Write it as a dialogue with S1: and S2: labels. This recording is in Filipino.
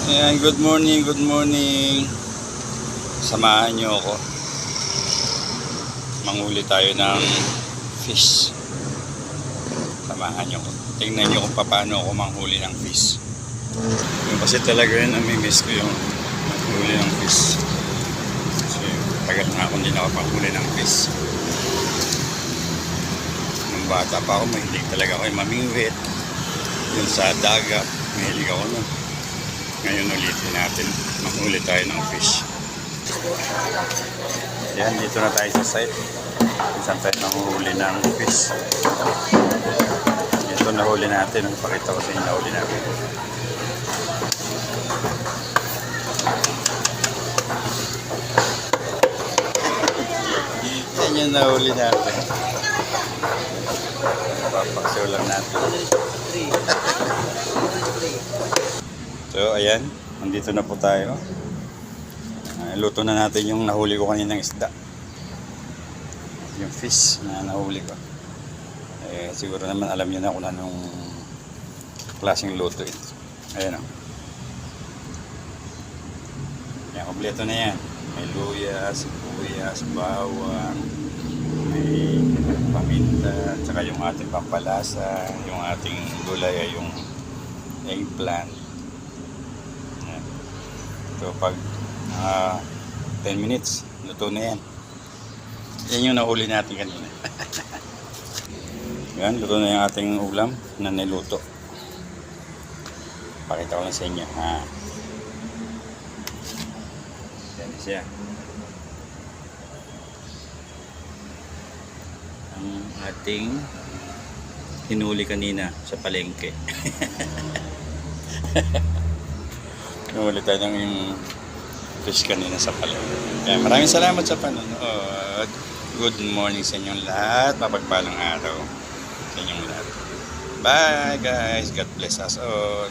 S1: Ayan, good morning, good morning. Samahan nyo ako. Manghuli tayo ng fish. Samahan nyo ako. Tingnan nyo kung paano ako manghuli ng fish. Yung kasi talaga yun, namimiss ko yung manghuli ng fish. Kasi tagal na ako hindi nakapanghuli ng fish. Nung bata pa ako, mahilig talaga ako yung mamingwit. Yung sa dagat, mahilig ako nun. Ngayon ulitin natin, manghuli tayo ng fish. Yan, dito na tayo sa site. Isang tayo manghuli ng fish. Ito nahuli natin. Pakita ko sa inyo nahuli natin. Yan yung nahuli natin. Papaksaw lang natin. So, ayan. Nandito na po tayo. Luto na natin yung nahuli ko kaninang isda. Yung fish na nahuli ko. Siguro naman alam nyo na kung anong klaseng luto ito. Ayan o. Ayan, kompleto na yan. May luya, sibuyas, bawang, may paminta, tsaka yung ating pampalasa, yung ating gulay ay yung eggplant. Ayan. So pag 10 minutes, luto na yan. Yan yung nahuli natin kanina. Yan, luto na yung ating ulam na niluto. Pakita ko lang sa inyo. Yan siya. Ang ating hinuli kanina sa palengke. Hinuli tayo ng yung fish kanina sa palengke. Kaya maraming salamat sa panonood. Good morning sa inyong lahat. Mapagpalang araw sa inyong lahat. Bye guys. God bless us all.